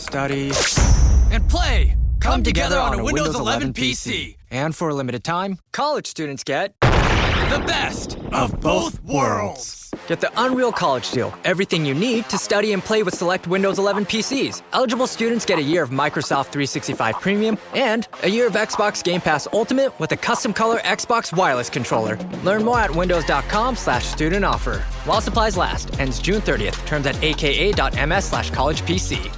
study, and play come together on a Windows 11 PC. And for a limited time, college students get The best of both worlds. Get the Unreal College Deal. Everything you need to study and play with select Windows 11 PCs. Eligible students get a year of Microsoft 365 Premium and a year of Xbox Game Pass Ultimate with a custom color Xbox wireless controller. Learn more at windows.com/student offer. While supplies last. Ends June 30th. Terms at aka.ms/collegepc.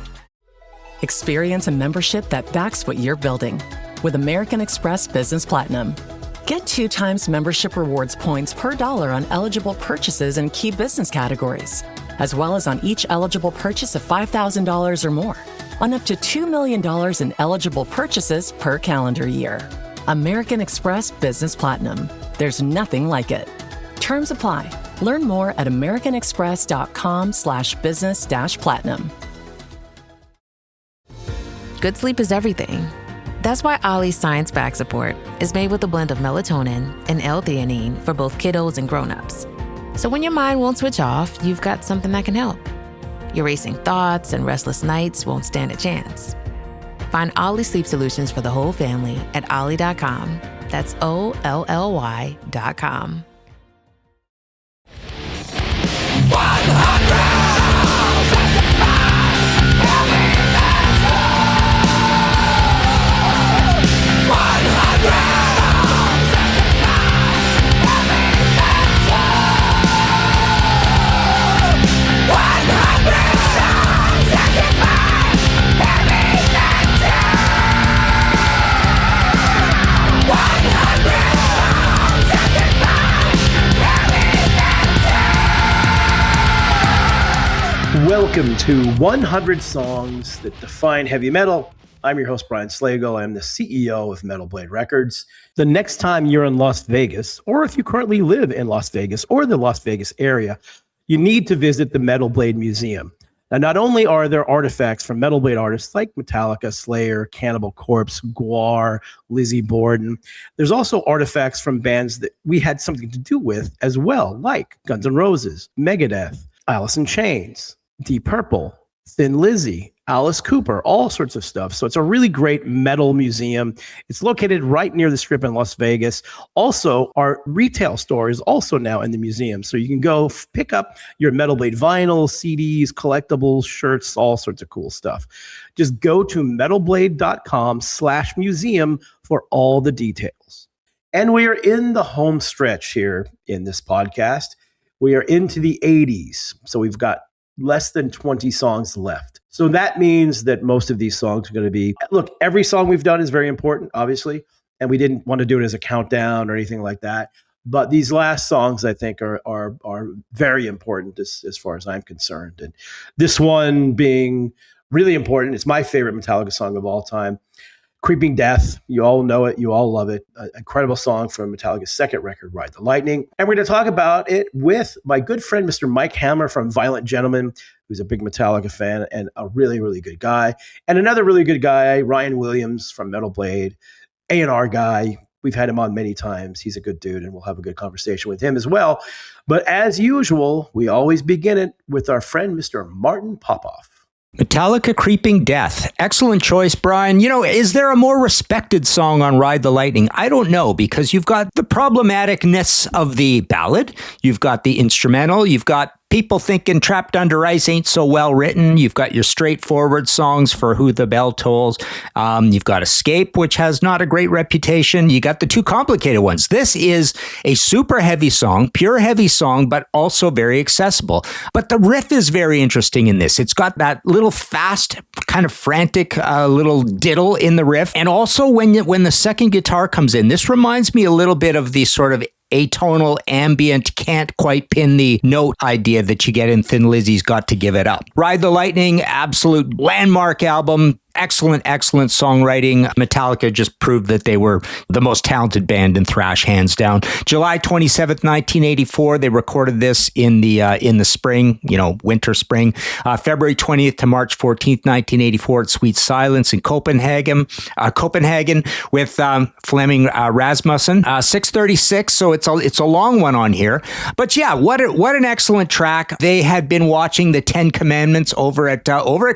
Experience a membership that backs what you're building with American Express Business Platinum. Get 2 times membership rewards points per dollar on eligible purchases in key business categories, as well as on each eligible purchase of $5,000 or more, on up to $2 million in eligible purchases per calendar year. American Express Business Platinum. There's nothing like it. Terms apply. Learn more at americanexpress.com/business-platinum. Good sleep is everything. That's why Ollie's Science Back Support is made with a blend of melatonin and L-theanine for both kiddos and grown-ups. So when your mind won't switch off, you've got something that can help. Your racing thoughts and restless nights won't stand a chance. Find Ollie sleep solutions for the whole family at ollie.com. That's OLLY.com. 100 Welcome to 100 Songs That Define Heavy Metal. I'm your host, Brian Slagel. I'm the CEO of Metal Blade Records. The next time you're in Las Vegas, or if you currently live in Las Vegas or the Las Vegas area, you need to visit the Metal Blade Museum. Now, not only are there artifacts from Metal Blade artists like Metallica, Slayer, Cannibal Corpse, Gwar, Lizzie Borden, there's also artifacts from bands that we had something to do with as well, like Guns N' Roses, Megadeth, Alice in Chains, Deep Purple, Thin Lizzy, Alice Cooper, all sorts of stuff. So it's a really great metal museum. It's located right near the Strip in Las Vegas. Also, our retail store is also now in the museum. So you can go pick up your Metal Blade vinyl, CDs, collectibles, shirts, all sorts of cool stuff. Just go to metalblade.com/museum for all the details. And we are in the home stretch here in this podcast. We are into the 80s. So we've got less than 20 songs left. So that means that most of these songs are going to be, look, every song we've done is very important, obviously, and we didn't want to do it as a countdown or anything like that. But these last songs, I think, are very important as far as I'm concerned. And this one being really important, it's my favorite Metallica song of all time, Creeping Death. You all know it. You all love it. An incredible song from Metallica's second record, Ride the Lightning. And we're going to talk about it with my good friend, Mr. Mike Hammer from Violent Gentlemen, who's a big Metallica fan and a really, really good guy. And another really good guy, Ryan Williams from Metal Blade, A&R guy. We've had him on many times. He's a good dude, and we'll have a good conversation with him as well. But as usual, we always begin it with our friend, Mr. Martin Popoff. Metallica, Creeping Death. Excellent choice, Brian. You know, is there a more respected song on Ride the Lightning? I don't know, because you've got the problematicness of the ballad, you've got the instrumental, you've got people thinking Trapped Under Ice ain't so well written. You've got your straightforward songs for Who the Bell Tolls. You've got Escape, which has not a great reputation. You got the two complicated ones. This is a super heavy song, pure heavy song, but also very accessible. But the riff is very interesting in this. It's got that little fast, kind of frantic little diddle in the riff. And also when the second guitar comes in, this reminds me a little bit of the sort of atonal, ambient, can't quite pin the note idea that you get in Thin Lizzy's Got to Give It Up. Ride the Lightning, absolute landmark album, excellent songwriting. Metallica just proved that they were the most talented band in thrash, hands down. July 27th, 1984, they recorded this in the spring, winter, spring. February 20th to March 14th, 1984, at Sweet Silence in Copenhagen with Flemming Rasmussen. 6:36, so it's a long one on here. But yeah, what an excellent track. They had been watching the 10 Commandments over at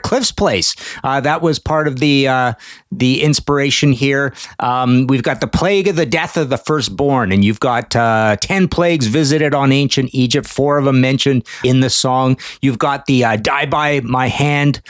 Cliff's Place. That was part of the inspiration here. We've got the plague of the death of the firstborn, and you've got 10 plagues visited on ancient Egypt, 4 of them mentioned in the song. You've got the Die By My Hand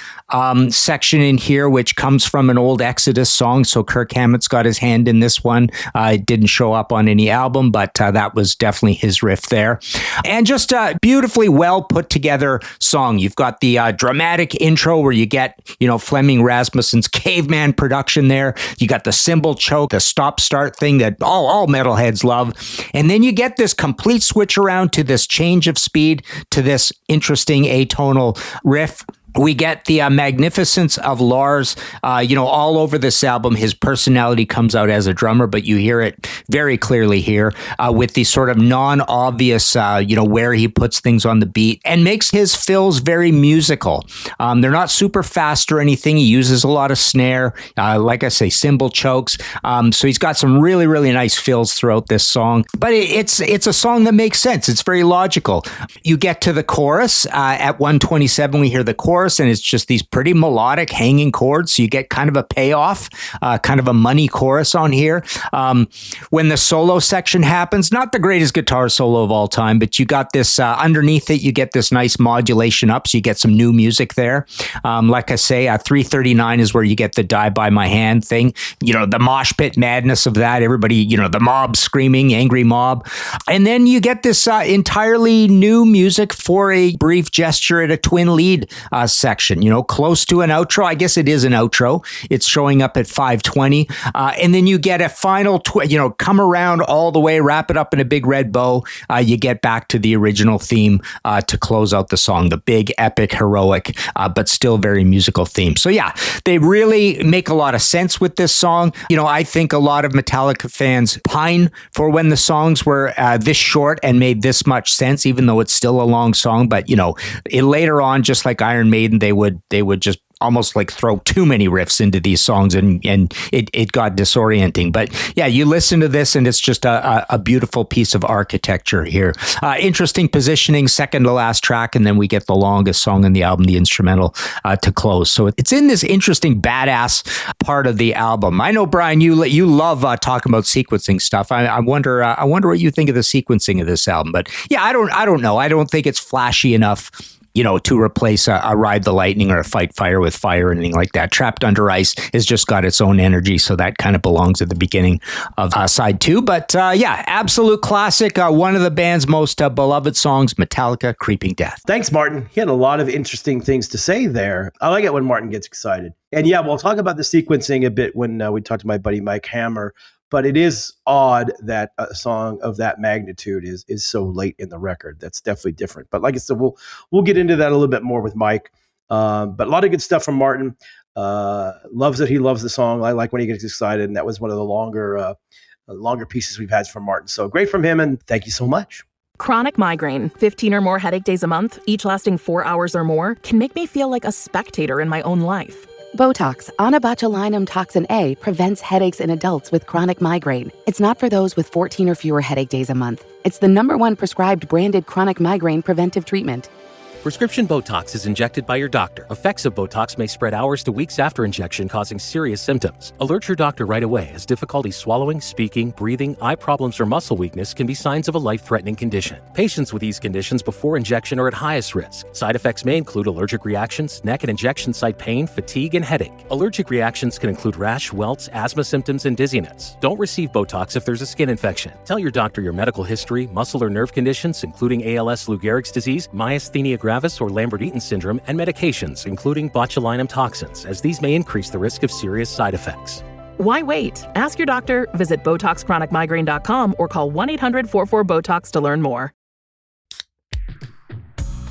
section in here, which comes from an old Exodus song. So Kirk Hammett's got his hand in this one. It didn't show up on any album, but that was definitely his riff there. And just a beautifully well put together song. You've got the dramatic intro where you get, Flemming Rasmussen's caveman production there. You got the cymbal choke, the stop-start thing that all metalheads love. And then you get this complete switch around to this change of speed to this interesting atonal riff. We get the magnificence of Lars, all over this album. His personality comes out as a drummer, but you hear it very clearly here with the sort of non-obvious, where he puts things on the beat and makes his fills very musical. They're not super fast or anything. He uses a lot of snare, like I say, cymbal chokes. So he's got some really, really nice fills throughout this song. But it's a song that makes sense. It's very logical. You get to the chorus at 1:27. We hear the chorus, and it's just these pretty melodic hanging chords. So you get kind of a payoff, kind of a money chorus on here. When the solo section happens, not the greatest guitar solo of all time, but you got this underneath it, you get this nice modulation up. So you get some new music there. Like I say, 3:39 is where you get the Die By My Hand thing. The mosh pit madness of that. Everybody, the mob screaming, angry mob. And then you get this entirely new music for a brief gesture at a twin lead section, close to an outro. I guess it is an outro. It's showing up at 5:20. And then you get a final, come around all the way, wrap it up in a big red bow. You get back to the original theme to close out the song, the big, epic, heroic, but still very musical theme. So yeah, they really make a lot of sense with this song. I think a lot of Metallica fans pine for when the songs were this short and made this much sense, even though it's still a long song. But, later on, just like Iron Maiden, they would just almost like throw too many riffs into these songs, and it got disorienting. But yeah, you listen to this and it's just a beautiful piece of architecture here. Interesting positioning, second to last track, and then we get the longest song in the album, the instrumental, to close. So it's in this interesting badass part of the album. I know, Brian, you love talking about sequencing stuff. I wonder what you think of the sequencing of this album. But yeah, I don't know. I don't think it's flashy enough to replace a Ride the Lightning or a Fight Fire with Fire or anything like that. Trapped Under Ice has just got its own energy, so that kind of belongs at the beginning of side 2. But yeah, absolute classic. One of the band's most beloved songs, Metallica, Creeping Death. Thanks, Martin. He had a lot of interesting things to say there. I like it when Martin gets excited. And yeah, we'll talk about the sequencing a bit when we talk to my buddy Mike Hammer. But it is odd that a song of that magnitude is so late in the record. That's definitely different. But like I said, we'll get into that a little bit more with Mike. But a lot of good stuff from Martin. Loves it. He loves the song. I like when he gets excited, and that was one of the longer pieces we've had from Martin. So great from him, and thank you so much. Chronic migraine, 15 or more headache days a month, each lasting 4 hours or more, can make me feel like a spectator in my own life. Botox, onabotulinum toxin A, prevents headaches in adults with chronic migraine. It's not for those with 14 or fewer headache days a month. It's the #1 prescribed branded chronic migraine preventive treatment. Prescription Botox is injected by your doctor. Effects of Botox may spread hours to weeks after injection, causing serious symptoms. Alert your doctor right away, as difficulty swallowing, speaking, breathing, eye problems, or muscle weakness can be signs of a life-threatening condition. Patients with these conditions before injection are at highest risk. Side effects may include allergic reactions, neck and injection site pain, fatigue, and headache. Allergic reactions can include rash, welts, asthma symptoms, and dizziness. Don't receive Botox if there's a skin infection. Tell your doctor your medical history, muscle or nerve conditions, including ALS, Lou Gehrig's disease, myasthenia gravis, or Lambert-Eaton syndrome, and medications, including botulinum toxins, as these may increase the risk of serious side effects. Why wait? Ask your doctor, visit BotoxChronicMigraine.com, or call 1-800-44-BOTOX to learn more.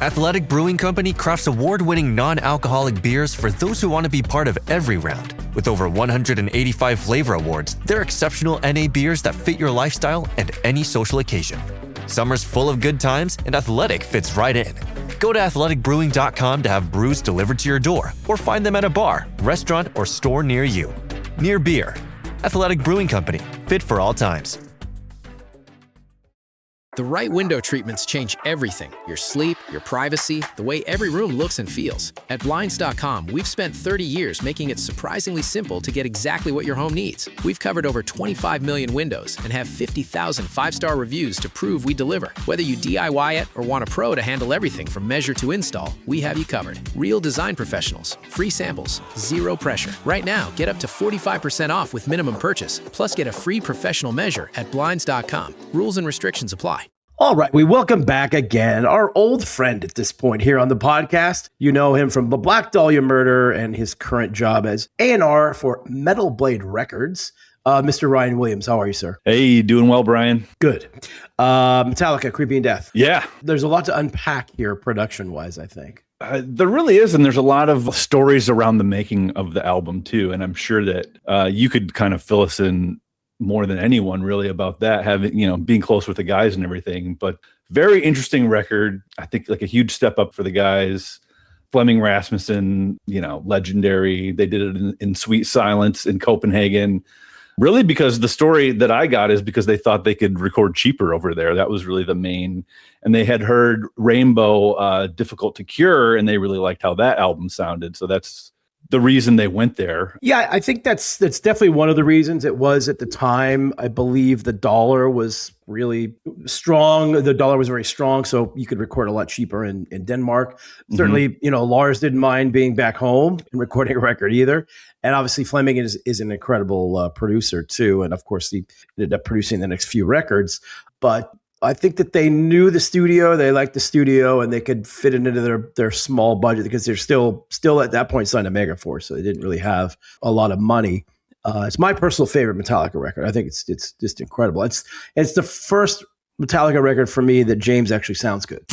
Athletic Brewing Company crafts award-winning non-alcoholic beers for those who want to be part of every round. With over 185 flavor awards, they're exceptional NA beers that fit your lifestyle and any social occasion. Summer's full of good times, and Athletic fits right in. Go to athleticbrewing.com to have brews delivered to your door, or find them at a bar, restaurant, or store near you. Near beer. Athletic Brewing Company. Fit for all times. The right window treatments change everything. Your sleep, your privacy, the way every room looks and feels. At Blinds.com, we've spent 30 years making it surprisingly simple to get exactly what your home needs. We've covered over 25 million windows and have 50,000 five-star reviews to prove we deliver. Whether you DIY it or want a pro to handle everything from measure to install, we have you covered. Real design professionals, free samples, zero pressure. Right now, get up to 45% off with minimum purchase, plus get a free professional measure at Blinds.com. Rules and restrictions apply. All right, we welcome back again our old friend at this point here on the podcast. You know him from the Black Dahlia Murder and his current job as A&R for Metal Blade Records. Mr. Ryan Williams, how are you, sir? Hey, doing well, Brian. Good. Metallica, Creeping Death. Yeah. There's a lot to unpack here production-wise, I think. There really is, and there's a lot of stories around the making of the album, too, and I'm sure that you could kind of fill us in more than anyone really about that, having, being close with the guys and everything. But very interesting record. I think like a huge step up for the guys. Flemming Rasmussen, legendary. They did it in Sweet Silence in Copenhagen. Really, because the story that I got is because they thought they could record cheaper over there. That was really the main. And they had heard Rainbow, Difficult to Cure, and they really liked how that album sounded. So that's the reason they went there. Yeah, I think that's definitely one of the reasons. It was at the time, I believe the dollar was really strong. The dollar was very strong, so you could record a lot cheaper in Denmark. Mm-hmm. Certainly, Lars didn't mind being back home and recording a record either. And obviously Flemming is an incredible producer too. And of course, he ended up producing the next few records. But I think that they knew the studio, they liked the studio, and they could fit it into their small budget because they're still at that point signed to Megaforce, so they didn't really have a lot of money. It's my personal favorite Metallica record. I think it's just incredible. It's the first Metallica record for me that James actually sounds good.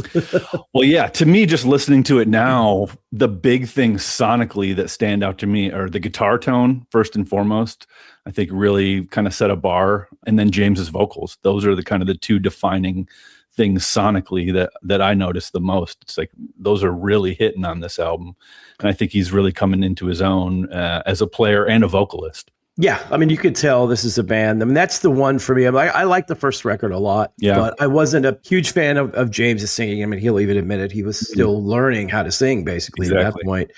Well, yeah, to me, just listening to it now, the big things sonically that stand out to me are the guitar tone, first and foremost. I think really kind of set a bar, and then James's vocals. Those are the kind of the two defining things sonically that I noticed the most. It's like those are really hitting on this album, and I think he's really coming into his own as a player and a vocalist. Yeah, I mean, you could tell this is a band. I mean, that's the one for me. I like the first record a lot, but I wasn't a huge fan of James's singing. I mean, he'll even admit it. He was still learning how to sing, basically, at that point.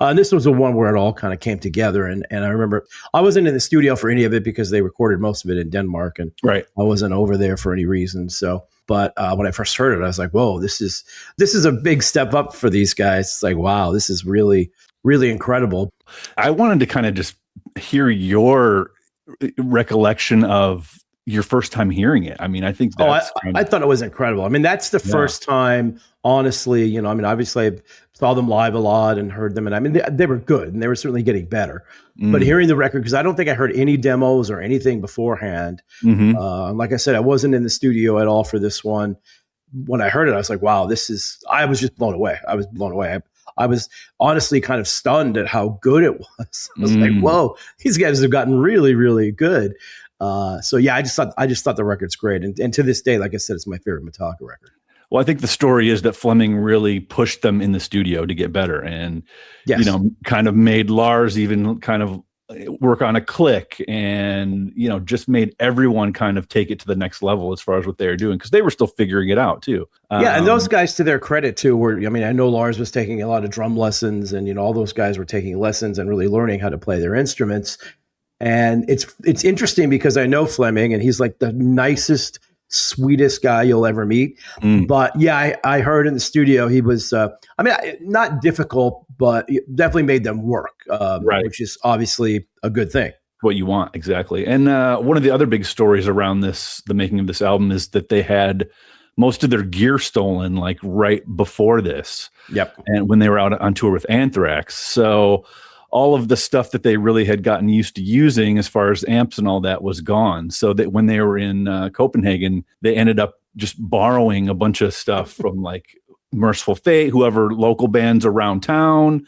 And this was the one where it all kind of came together. And I remember I wasn't in the studio for any of it because they recorded most of it in Denmark, and I wasn't over there for any reason. So, but when I first heard it, I was like, whoa, this is a big step up for these guys. It's like, wow, this is really, really incredible. I wanted to kind of just hear your recollection of your first time hearing it. I mean, I think that's I thought it was incredible. I mean, that's the first time, honestly, I mean, obviously I saw them live a lot and heard them, and I mean, they were good and they were certainly getting better. But hearing the record, because I don't think I heard any demos or anything beforehand. Like I said, I wasn't in the studio at all for this one. When I heard it, I was like, wow, I was just blown away. I was blown away. I was honestly kind of stunned at how good it was. I was like, whoa, these guys have gotten really, really good. So yeah, I just thought the record's great. And to this day, like I said, it's my favorite Metallica record. Well, I think the story is that Flemming really pushed them in the studio to get better, and kind of made Lars even kind of work on a click, and just made everyone kind of take it to the next level as far as what they were doing, because they were still figuring it out too. And those guys, to their credit too, I know Lars was taking a lot of drum lessons, and all those guys were taking lessons and really learning how to play their instruments. And it's interesting because I know Flemming, and he's like the nicest, sweetest guy you'll ever meet. But yeah, I heard in the studio he was, not difficult, but definitely made them work, which is obviously a good thing. What you want, exactly. And one of the other big stories around the making of this album is that they had most of their gear stolen like right before this. Yep. And when they were out on tour with Anthrax. So all of the stuff that they really had gotten used to using as far as amps and all that was gone. So that when they were in Copenhagen, they ended up just borrowing a bunch of stuff from like Merciful Fate, whoever local bands around town.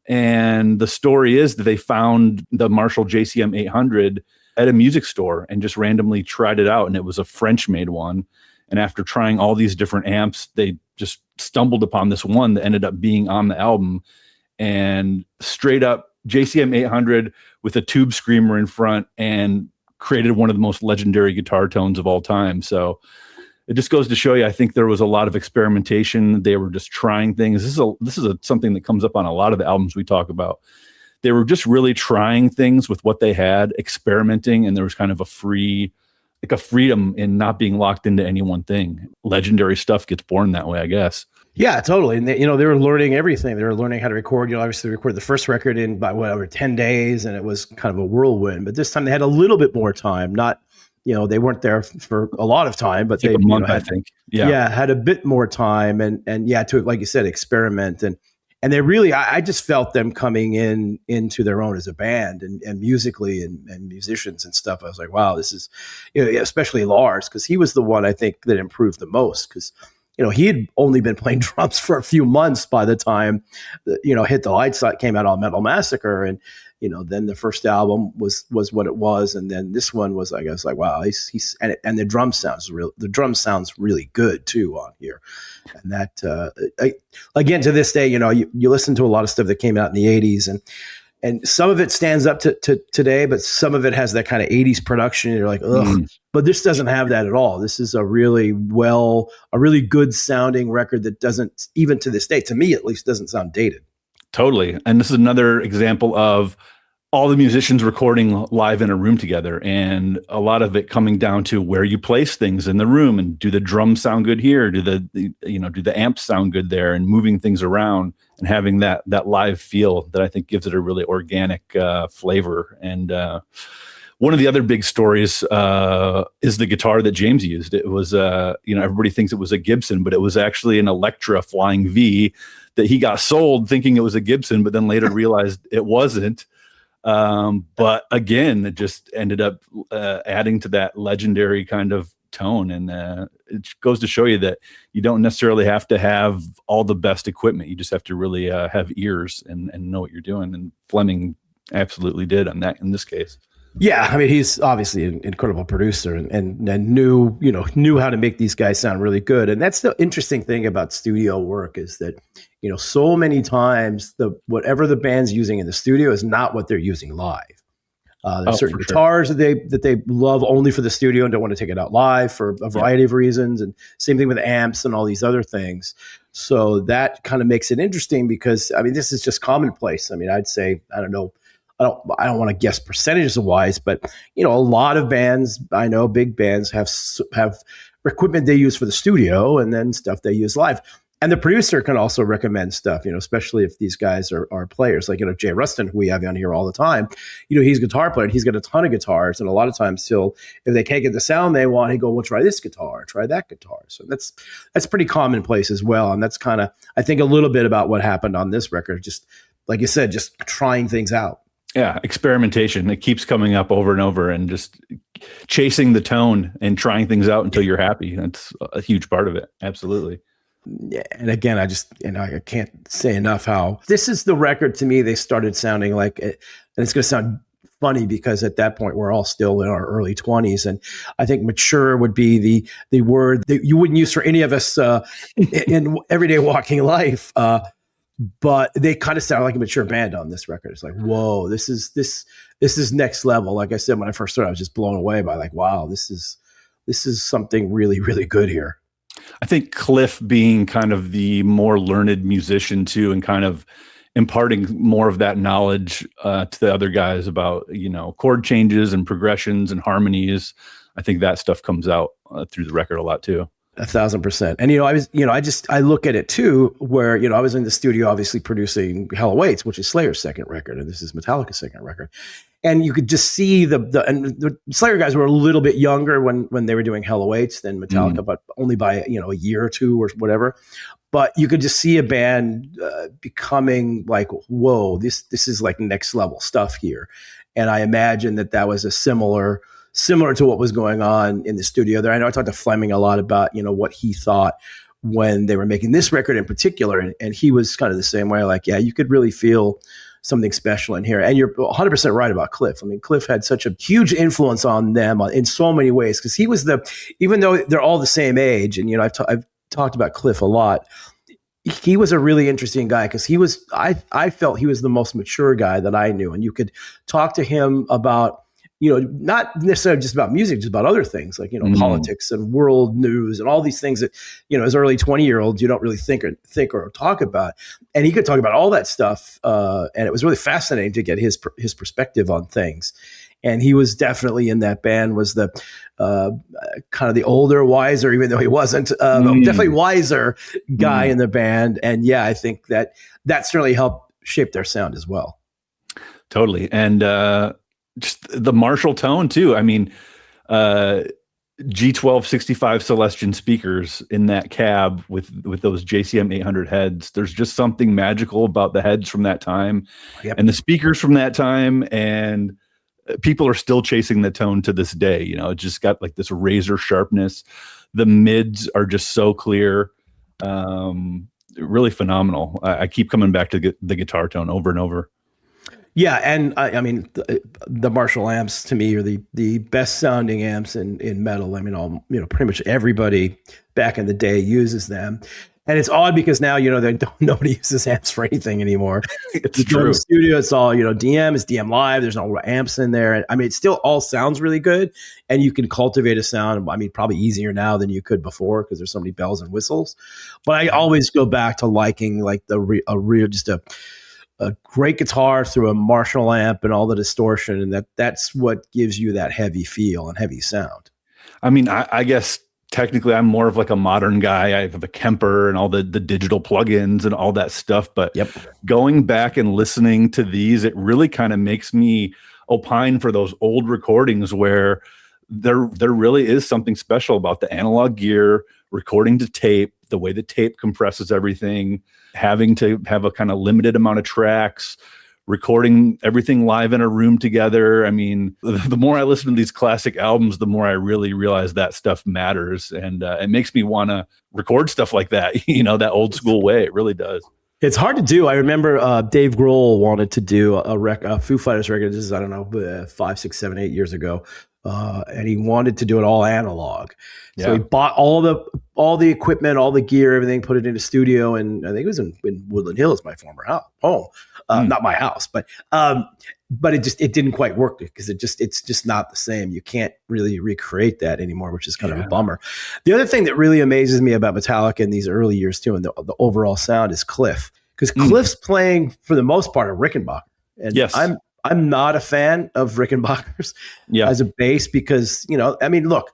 And the story is that they found the Marshall JCM 800 at a music store and just randomly tried it out. And it was a French-made one. And after trying all these different amps, they just stumbled upon this one that ended up being on the album. And straight up JCM 800 with a tube screamer in front, and created one of the most legendary guitar tones of all time. So it just goes to show you, I think there was a lot of experimentation. They were just trying things. This is something that comes up on a lot of the albums we talk about. They were just really trying things with what they had, experimenting, and there was kind of a freedom in not being locked into any one thing. Legendary stuff gets born that way, I guess. Yeah, totally. And they were learning everything. They were learning how to record. Obviously they recorded the first record in by whatever 10 days, and it was kind of a whirlwind. But this time they had a little bit more time. Not, they weren't there for a lot of time, but they a month, I think. Had a bit more time, and to, like you said, experiment. And they really, I just felt them coming into their own as a band and musically and musicians and stuff. I was like, wow, this is, especially Lars, because he was the one I think that improved the most, because he had only been playing drums for a few months by the time, Hit the Lights came out on Metal Massacre. And, then the first album was what it was. And then this one was, I guess, like, wow, he's and the drum sounds really good too on here. And that, again, to this day, you listen to a lot of stuff that came out in the 80s, and some of it stands up to today, but some of it has that kind of 80s production. And you're like, ugh, but this doesn't have that at all. This is a really good sounding record that doesn't, even to this day, to me at least, doesn't sound dated. Totally. And this is another example of all the musicians recording live in a room together, and a lot of it coming down to where you place things in the room, and do the drums sound good here? Do the amps sound good there? And moving things around and having that live feel that I think gives it a really organic flavor. And one of the other big stories is the guitar that James used. It was, everybody thinks it was a Gibson, but it was actually an Electra Flying V that he got sold thinking it was a Gibson, but then later realized it wasn't. But again, it just ended up adding to that legendary kind of tone. And it goes to show you that you don't necessarily have to have all the best equipment. You just have to really have ears and know what you're doing. And Fleming absolutely did on that in this case. Yeah, I mean, he's obviously an incredible producer and knew how to make these guys sound really good. And that's the interesting thing about studio work, is that, so many times whatever the band's using in the studio is not what they're using live. There's certain guitars that they love only for the studio and don't want to take it out live for a variety of reasons. And same thing with amps and all these other things. So that kind of makes it interesting, because, I mean, this is just commonplace. I mean, I'd say, I don't know, I don't want to guess percentages wise, but a lot of bands, I know big bands have equipment they use for the studio and then stuff they use live. And the producer can also recommend stuff, especially if these guys are players, like, Jay Rustin, who we have on here all the time. He's a guitar player. He's got a ton of guitars. And a lot of times if they can't get the sound they want, he'll go, well, try this guitar, try that guitar. So that's pretty commonplace as well. And that's kind of, I think, a little bit about what happened on this record. Just like you said, just trying things out. Yeah, experimentation. It keeps coming up over and over, and just chasing the tone and trying things out until you're happy. That's a huge part of it. Absolutely. Yeah, and again, I can't say enough how this is the record to me. They started sounding like it, and it's going to sound funny because at that point we're all still in our early 20s, and I think mature would be the word that you wouldn't use for any of us in everyday walking life. But they kind of sound like a mature band on this record. It's like, whoa, this is next level. Like I said, when I first started, I was just blown away by, like, wow, this is something really, really good here. I think Cliff, being kind of the more learned musician too, and kind of imparting more of that knowledge to the other guys about, chord changes and progressions and harmonies. I think that stuff comes out through the record a lot too. 1,000%. And, I look at it too, where, I was in the studio, obviously producing Hell Awaits, which is Slayer's second record. And this is Metallica's second record. And you could just see the Slayer guys were a little bit younger when they were doing Hell Awaits than Metallica, but only by, a year or two or whatever. But you could just see a band becoming like, whoa, this is like next level stuff here. And I imagine that was a similar to what was going on in the studio there. I know I talked to Fleming a lot about, what he thought when they were making this record in particular. And he was kind of the same way, like, yeah, you could really feel something special in here. And you're 100% right about Cliff. I mean, Cliff had such a huge influence on them in so many ways, because he was even though they're all the same age, and, I've talked about Cliff a lot, he was a really interesting guy, because I felt he was the most mature guy that I knew. And you could talk to him about, not necessarily just about music, just about other things like, politics and world news and all these things that, as early 20-year-olds, you don't really think or talk about. And he could talk about all that stuff. And it was really fascinating to get his perspective on things. And he was definitely in that band, was the kind of the older, wiser, even though he wasn't, definitely wiser guy in the band. And yeah, I think that certainly helped shape their sound as well. Totally. And just the Marshall tone too. I mean, G12 65 Celestion speakers in that cab with those JCM 800 heads. There's just something magical about the heads from that time and the speakers from that time. And people are still chasing the tone to this day. It just got like this razor sharpness. The mids are just so clear. Really phenomenal. I keep coming back to the guitar tone over and over. Yeah, and I mean, the Marshall amps to me are the best sounding amps in metal. I mean, pretty much everybody back in the day uses them. And it's odd because now, nobody uses amps for anything anymore. It's true. In the studio, it's all, DM, it's DM Live. There's no amps in there. And I mean, it still all sounds really good. And you can cultivate a sound, I mean, probably easier now than you could before, because there's so many bells and whistles. But I always go back to liking like a great guitar through a Marshall amp and all the distortion. And that's what gives you that heavy feel and heavy sound. I mean, I guess technically I'm more of like a modern guy. I have a Kemper and all the digital plugins and all that stuff. But going back and listening to these, it really kind of makes me opine for those old recordings where there really is something special about the analog gear, recording to tape, the way the tape compresses everything, having to have a kind of limited amount of tracks, recording everything live in a room together. I mean, the more I listen to these classic albums, the more I really realize that stuff matters. And it makes me want to record stuff like that, that old school way. It really does. It's hard to do. I remember Dave Grohl wanted to do a Foo Fighters record. This is, I don't know, 5, 6, 7, 8 years ago. And he wanted to do it all analog. So he bought all the equipment, all the gear, everything, put it in a studio. And I think it was in Woodland Hills, my former home. Not my house, but it didn't quite work because it's just not the same. You can't really recreate that anymore, which is kind of a bummer. The other thing that really amazes me about Metallica in these early years too, and the overall sound, is Cliff, because Cliff's playing for the most part a Rickenbacker, and I'm not a fan of Rickenbackers as a bass because, I mean, look,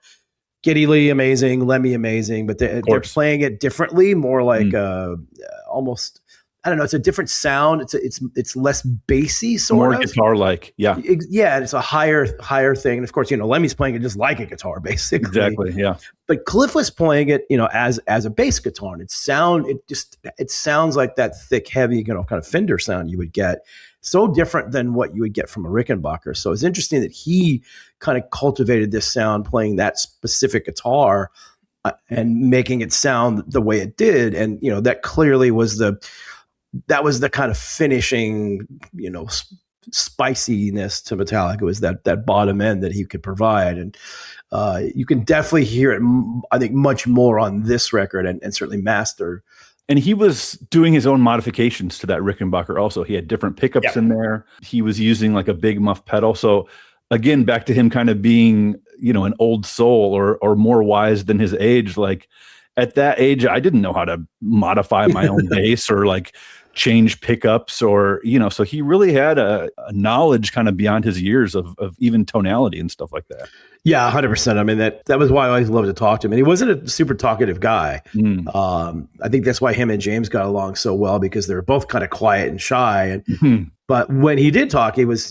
Geddy Lee amazing, Lemmy amazing, but they're playing it differently, more like almost, I don't know, it's a different sound. It's less bassy, sort of. More guitar-like, yeah. Yeah, it's a higher thing. And of course, Lemmy's playing it just like a guitar, basically. Exactly, yeah. But Cliff was playing it, as a bass guitar, and it sounds like that thick, heavy, kind of Fender sound you would get. So different than what you would get from a Rickenbacker. So it's interesting that he kind of cultivated this sound playing that specific guitar and making it sound the way it did. And, that clearly was the kind of finishing, spiciness to Metallica, was that bottom end that he could provide. And you can definitely hear it, I think, much more on this record and certainly Master. And he was doing his own modifications to that Rickenbacker also. He had different pickups in there. He was using like a big muff pedal. So again, back to him kind of being, an old soul or more wise than his age. Like at that age, I didn't know how to modify my own bass or like change pickups or, so he really had a knowledge kind of beyond his years of even tonality and stuff like that. Yeah, 100%. I mean, that was why I always loved to talk to him. And he wasn't a super talkative guy. I think that's why him and James got along so well, because they were both kind of quiet and shy. And but when he did talk, it was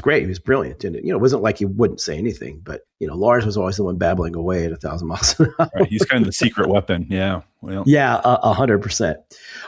great. He was brilliant. And it wasn't like he wouldn't say anything. But Lars was always the one babbling away at 1,000 miles an hour. Right, he's kind of the secret weapon. Yeah. Well. Yeah, 100%.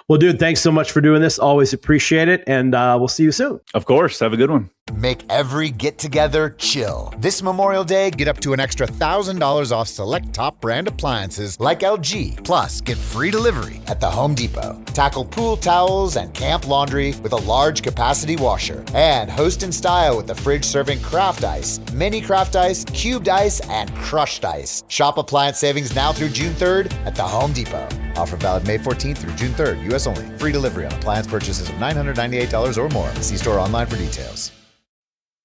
Well, dude, thanks so much for doing this. Always appreciate it. And we'll see you soon. Of course. Have a good one. make every get-together chill. This Memorial Day, get up to an extra $1,000 off select top brand appliances like LG. Plus, get free delivery at the Home Depot. Tackle pool towels and camp laundry with a large capacity washer. And host in style with the fridge serving craft ice, mini craft ice, cubed ice, and crushed ice. Shop appliance savings now through June 3rd at the Home Depot. Offer valid May 14th through June 3rd, U.S. only. Free delivery on appliance purchases of $998 or more. See store online for details.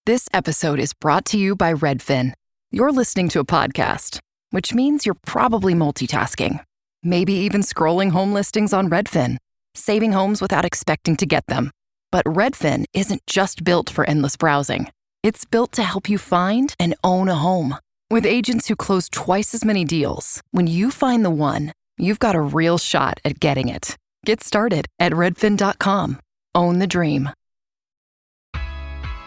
This episode is brought to you by Redfin. You're listening to a podcast, which means you're probably multitasking. Maybe even scrolling home listings on Redfin, saving homes without expecting to get them. But Redfin isn't just built for endless browsing. It's built to help you find and own a home. With agents who close twice as many deals, when you find the one, you've got a real shot at getting it. Get started at redfin.com. Own the dream.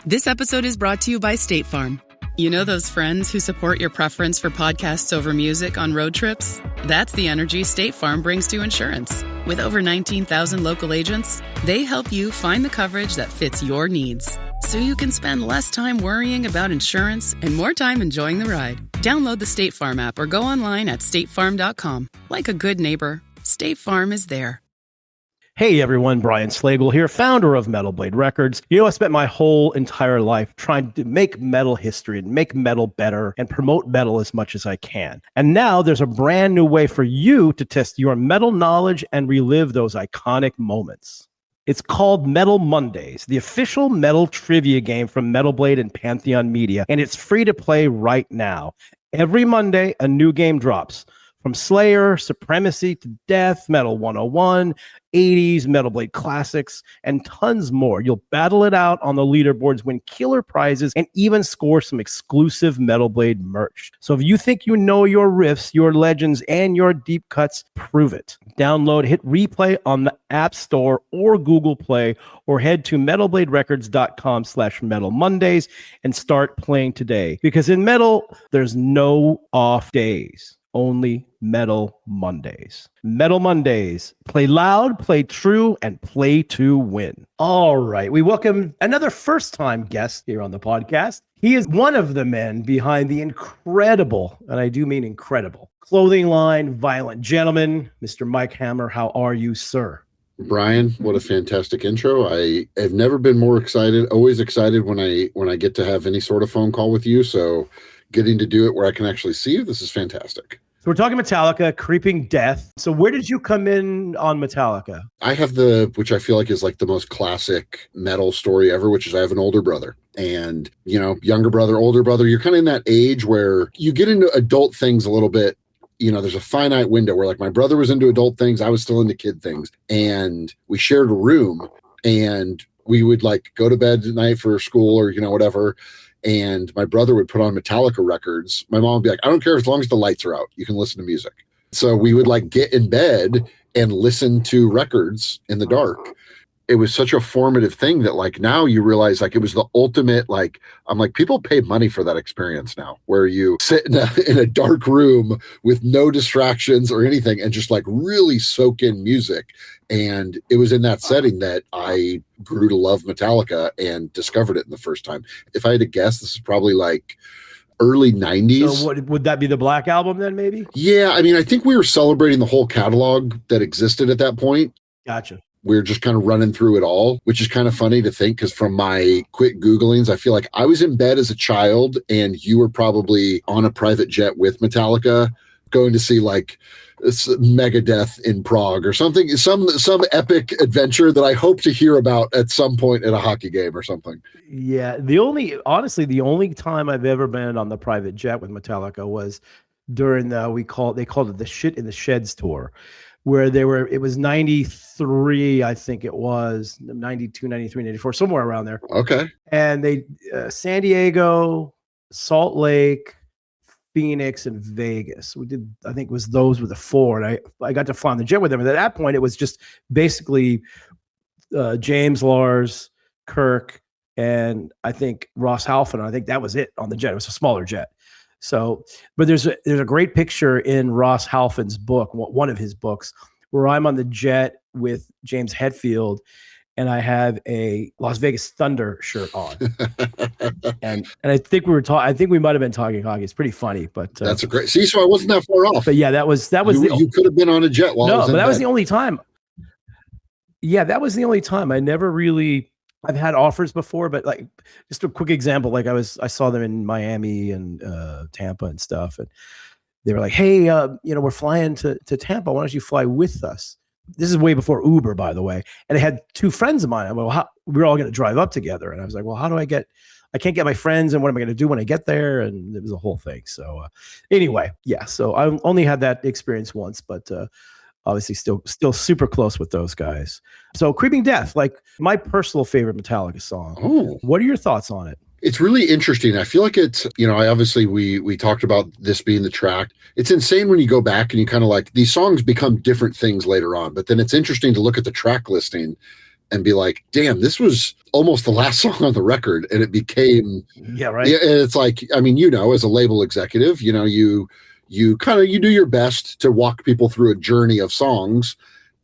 This episode is brought to you by State Farm. You know those friends who support your preference for podcasts over music on road trips? That's the energy State Farm brings to insurance. With over 19,000 local agents, they help you find the coverage that fits your needs, so you can spend less time worrying about insurance and more time enjoying the ride. Download the State Farm app or go online at statefarm.com. Like a good neighbor, State Farm is there. Hey everyone, Brian Slagel here, founder of Metal Blade Records. You know, I spent my whole entire life trying to make metal history and make metal better and promote metal as much as I can. And now there's a brand new way for you to test your metal knowledge and relive those iconic moments. It's called Metal Mondays, the official metal trivia game from Metal Blade and Pantheon Media, and it's free to play right now. Every Monday, a new game drops. From Slayer, Supremacy to Death, Metal 101, 80s, Metal Blade Classics, and tons more. You'll battle it out on the leaderboards, win killer prizes, and even score some exclusive Metal Blade merch. So if you think you know your riffs, your legends, and your deep cuts, prove it. Download Hit Replay on the App Store or Google Play, or head to metalbladerecords.com/Metal Mondays and start playing today. Because in metal, there's no off days. Only Metal Mondays. Metal Mondays. Play loud, play true, and play to win. All right. We welcome another first-time guest here on the podcast. He is one of the men behind the incredible, and I do mean incredible, clothing line Violent Gentleman. Mr. Mike Hammer, how are you, sir? Brian, what a fantastic intro. I have never been more excited, always excited when I get to have any sort of phone call with you. So getting to do it where I can actually see you, this is fantastic. So we're talking Metallica, Creeping Death. So where did you come in on Metallica? I have which I feel like is like the most classic metal story ever, which is I have an older brother. And, you know, younger brother, older brother, you're kind of in that age where you get into adult things a little bit. You know, there's a finite window where like my brother was into adult things, I was still into kid things. And we shared a room and we would like go to bed at night for school or, you know, whatever. And my brother would put on Metallica records. My mom would be like, I don't care as long as the lights are out, you can listen to music. So we would like get in bed and listen to records in the dark. It was such a formative thing that like now you realize like it was the ultimate, like, I'm like, people pay money for that experience now where you sit in a dark room with no distractions or anything and just like really soak in music. And it was in that setting that I grew to love Metallica and discovered it in the first time. If I had to guess, this is probably like early 90s. So what, would that be the Black Album then maybe? Yeah. I mean, I think we were celebrating the whole catalog that existed at that point. Gotcha. We're just kind of running through it all, which is kind of funny to think because from my quick Googlings, I feel like I was in bed as a child and you were probably on a private jet with Metallica going to see like Megadeth in Prague or something, some epic adventure that I hope to hear about at some point at a hockey game or something. Yeah. The only time I've ever been on the private jet with Metallica was during they called it the Shit in the Sheds tour, where it was 93, I think it was 92, 93, 94, somewhere around there. Okay. And they, San Diego, Salt Lake, Phoenix, and Vegas. Those were the four. And I got to fly on the jet with them. And at that point, it was just basically James, Lars, Kirk, and I think Ross Halfon. I think that was it on the jet. It was a smaller jet. So, but there's a great picture in Ross Halfon's book, one of his books, where I'm on the jet with James Hetfield, and I have a Las Vegas Thunder shirt on. and I think I think we might have been talking hockey. It's pretty funny, but that's a great. See, so I wasn't that far off. But yeah, that was you could have been on a jet while I was in but that bed. was the only time. Yeah, that was the only time. I never really. I've had offers before, but like just a quick example, like I saw them in Miami and Tampa and stuff, and they were like, "Hey, we're flying to Tampa. Why don't you fly with us?" This is way before Uber, by the way. And I had two friends of mine. We're all going to drive up together, and I was like, "Well, how do I can't get my friends, and what am I going to do when I get there?" And it was a whole thing. So anyway, yeah. So I only had that experience once, but obviously still super close with those guys. So Creeping Death, like my personal favorite Metallica song. Oh. What are your thoughts on it? It's really interesting. I feel like it's, we talked about this being the track. It's insane when you go back and you kind of like, these songs become different things later on, but then it's interesting to look at the track listing and be like, damn, this was almost the last song on the record. And it became, yeah, right. It's like, I mean, as a label executive, you do your best to walk people through a journey of songs.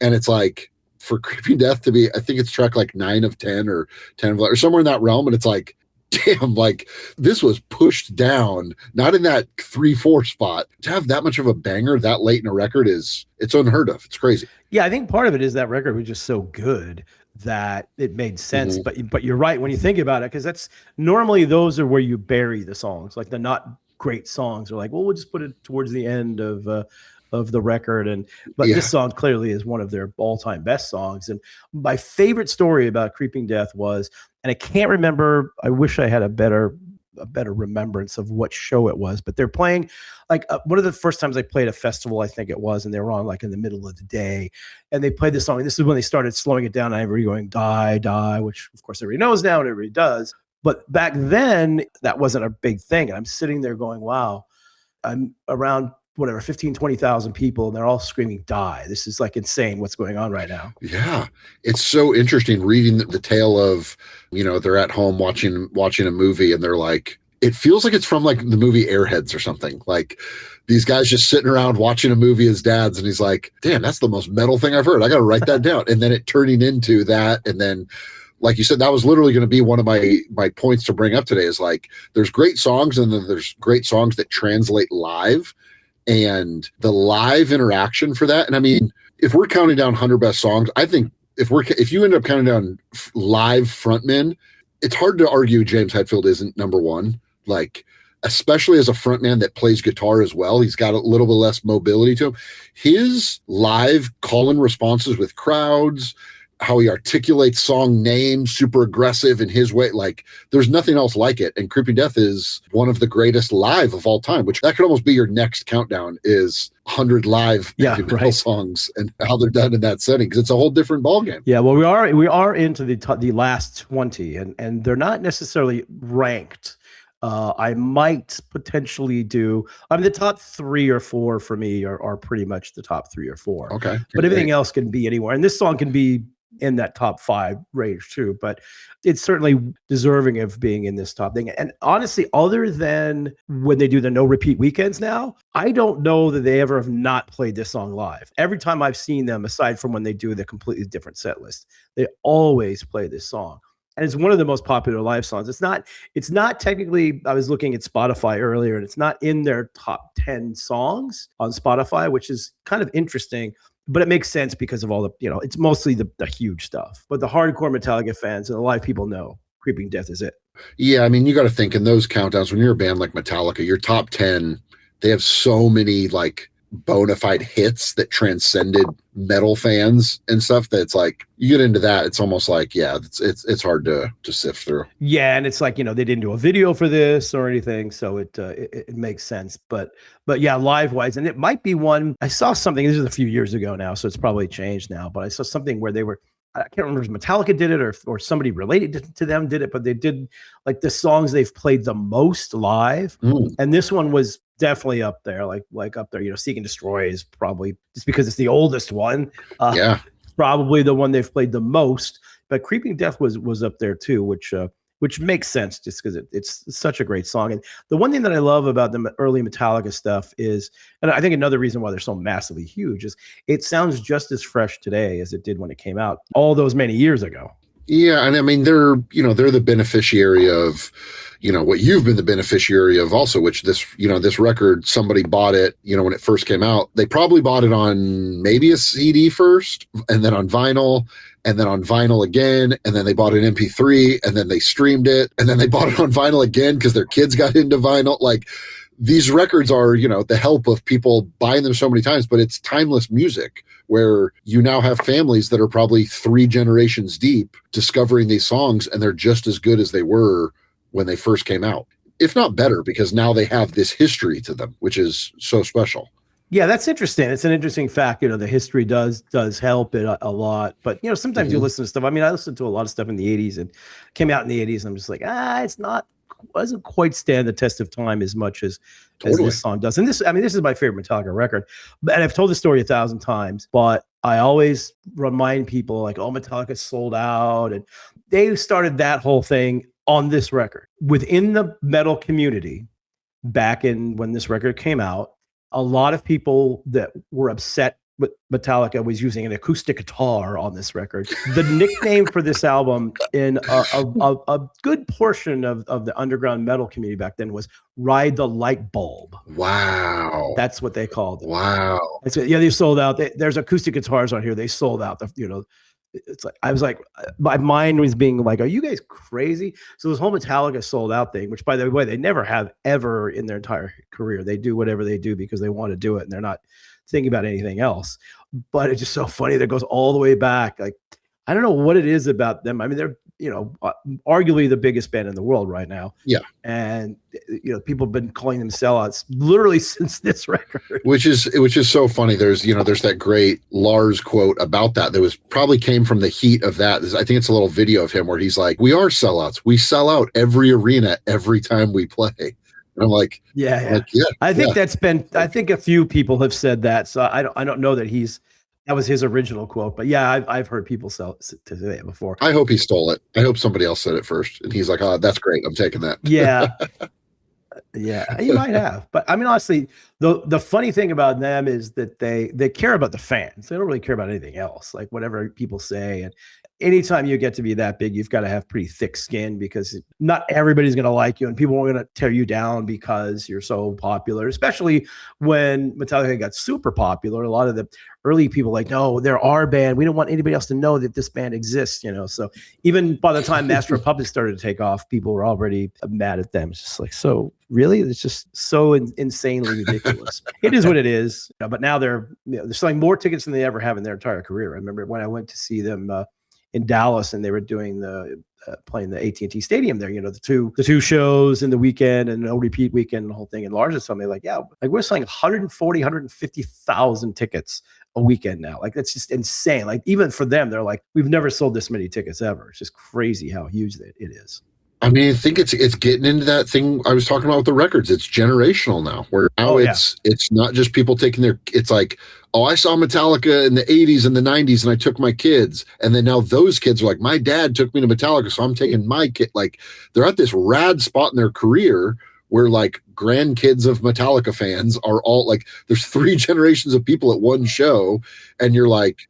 And it's like for Creeping Death to be, I think it's track like 9 of 10 or 10 of, or somewhere in that realm. And it's like, damn, like this was pushed down, not in that 3-4 spot. To have that much of a banger that late in a record it's unheard of. It's crazy. Yeah, I think part of it is that record was just so good that it made sense. Mm-hmm. But you're right when you think about it, because that's normally those are where you bury the songs, like the not great songs are like, well, we'll just put it towards the end of the record. But this song clearly is one of their all-time best songs. And my favorite story about Creeping Death was, and I can't remember, I wish I had a better remembrance of what show it was, but they're playing like one of the first times I played a festival, I think it was, and they were on like in the middle of the day, and they played this song. And this is when they started slowing it down and everybody going, die, die, which of course everybody knows now and everybody does. But back then, that wasn't a big thing. And I'm sitting there going, wow, I'm around 20,000 people, and they're all screaming, die. This is like insane what's going on right now. Yeah. It's so interesting reading the tale of, they're at home watching a movie, and they're like, it feels like it's from like the movie Airheads or something. Like these guys just sitting around watching a movie as dads, and he's like, damn, that's the most metal thing I've heard. I got to write that down. And then it turning into that, and then like you said, that was literally going to be one of my points to bring up today is like, there's great songs and then there's great songs that translate live, and the live interaction for that. And I mean, if we're counting down 100 best songs, I think if you end up counting down live frontmen, it's hard to argue James Hetfield isn't number one. Like, especially as a frontman that plays guitar as well, he's got a little bit less mobility to him. His live call-in responses with crowds, how he articulates song names, super aggressive in his way. Like there's nothing else like it. And Creeping Death is one of the greatest live of all time, which that could almost be your next countdown is 100 live songs and how they're done in that setting. Cause it's a whole different ballgame. Yeah. Well, we are into the last 20 and they're not necessarily ranked. I might potentially do, the top 3 or 4 for me are pretty much the top 3 or 4. Okay. But everything else can be anywhere. And this song can be in that top 5 range too, but it's certainly deserving of being in this top thing. And honestly, other than when they do the no repeat weekends now, I don't know that they ever have not played this song live. Every time I've seen them, aside from when they do the completely different set list, they always play this song. And it's one of the most popular live songs. It's not technically, I was looking at Spotify earlier, and it's not in their top 10 songs on Spotify, which is kind of interesting. But it makes sense because of all the, it's mostly the huge stuff. But the hardcore Metallica fans and a lot of people know Creeping Death is it. Yeah, I mean, you got to think in those countdowns, when you're a band like Metallica, your top 10, they have so many like bona fide hits that transcended metal fans and stuff that it's like, you get into that, it's almost like, yeah, it's hard to sift through. Yeah, and it's like, they didn't do a video for this or anything, so it makes sense. But yeah, live wise, and it might be one, I saw something, this is a few years ago now, so it's probably changed now, but I saw something where they were, I can't remember if Metallica did it or somebody related to them did it, but they did like the songs they've played the most live. And this one was definitely up there, like up there, Seek and Destroy is probably just because it's the oldest one. Probably the one they've played the most, but Creeping Death was up there too, which makes sense just because it's such a great song. And the one thing that I love about the early Metallica stuff is, and I think another reason why they're so massively huge is it sounds just as fresh today as it did when it came out all those many years ago. Yeah, and I mean they're the beneficiary of what you've been the beneficiary of also, which this record, somebody bought it, when it first came out. They probably bought it on maybe a CD first, and then on vinyl, and then on vinyl again, and then they bought an MP3, and then they streamed it, and then they bought it on vinyl again because their kids got into vinyl. Like, these records are, the help of people buying them so many times, but it's timeless music where you now have families that are probably 3 generations deep discovering these songs, and they're just as good as they were when they first came out, if not better, because now they have this history to them, which is so special. Yeah, that's interesting. It's an interesting fact. The history does help it a lot. But, sometimes you listen to stuff. I mean, I listened to a lot of stuff in the 80s and came out in the 80s. And I'm just like, doesn't quite stand the test of time as much as this song does. And this is my favorite Metallica record. And I've told the story 1,000 times, but I always remind people like, oh, Metallica sold out. And they started that whole thing on this record. Within the metal community, back in when this record came out, a lot of people that were upset with Metallica was using an acoustic guitar on this record. The nickname for this album in a good portion of the underground metal community back then was Ride the Light Bulb. Wow. That's what they called it. Wow. They sold out. There's acoustic guitars on here. They sold out. It's like, I was like, my mind was being like, are you guys crazy? So this whole Metallica sold out thing, which by the way, they never have ever in their entire career. They do whatever they do because they want to do it and they're not thinking about anything else. But it's just so funny that it goes all the way back. Like, I don't know what it is about them. I mean, they're, arguably the biggest band in the world right now. Yeah. And, people have been calling them sellouts literally since this record. Which is so funny. There's that great Lars quote about that was probably came from the heat of that. I think it's a little video of him where he's like, we are sellouts. We sell out every arena every time we play. And I'm like, yeah. I think that's been, I think a few people have said that. So I don't know that that was his original quote, but yeah, I've heard people say it before. I hope he stole it. I hope somebody else said it first. And he's like, oh, that's great. I'm taking that. Yeah. Yeah, you might have. But I mean, honestly, the funny thing about them is that they care about the fans. They don't really care about anything else, like whatever people say. And anytime you get to be that big, you've got to have pretty thick skin because not everybody's going to like you and people are going to tear you down because you're so popular, especially when Metallica got super popular. A lot of the early people like, no, they're our band. We don't want anybody else to know that this band exists, So even by the time Master of Puppets started to take off, people were already mad at them. It's just like, so really? It's just so insanely ridiculous. It is what it is. But now they're selling more tickets than they ever have in their entire career. I remember when I went to see them in Dallas and they were doing playing the AT&T Stadium there, the two shows in the weekend and no repeat weekend, the whole thing. And Lars is something like, yeah, like we're selling 140, 150,000 tickets a weekend now. Like, that's just insane. Like, even for them, they're like, we've never sold this many tickets ever. It's just crazy how huge it is. I mean, I think it's getting into that thing I was talking about with the records. It's generational now, where now it's not just people taking it's like, oh, I saw Metallica in the 80s and the 90s and I took my kids. And then now those kids are like, my dad took me to Metallica, so I'm taking my kid. Like, they're at this rad spot in their career where like grandkids of Metallica fans are all like, there's 3 generations of people at one show. And you're like,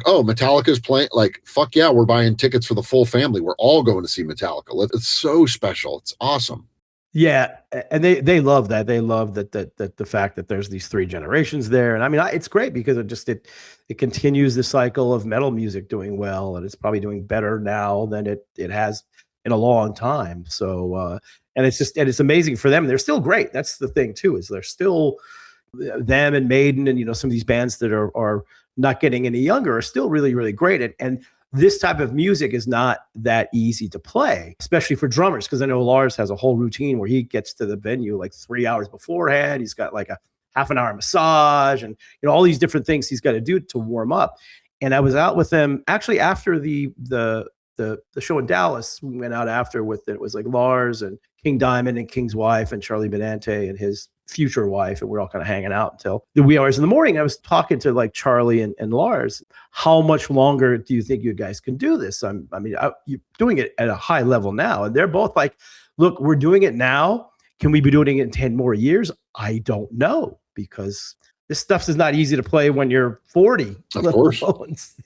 oh, Metallica's playing. Like, fuck yeah, we're buying tickets for the full family. We're all going to see Metallica. It's so special. It's awesome. Yeah, and they love that. They love that the fact that there's these 3 generations there. And I mean, it's great because it continues the cycle of metal music doing well, and it's probably doing better now than it has in a long time. So, and it's amazing for them. They're still great. That's the thing too, is they're still them and Maiden and some of these bands that are not getting any younger are still really, really great. And this type of music is not that easy to play, especially for drummers, because I know Lars has a whole routine where he gets to the venue like 3 hours beforehand. He's got like a half an hour massage and all these different things he's got to do to warm up. And I was out with them actually after the show in Dallas. We went out after with it was like Lars and King Diamond and King's wife and Charlie Benante and his future wife, and we're all kind of hanging out until the wee hours in the morning. I was talking to like Charlie and Lars. How much longer do you think you guys can do this? You're doing it at a high level now, and they're both like, "Look, we're doing it now. Can we be doing it in 10 more years? I don't know, because this stuff is not easy to play when you're 40, of course,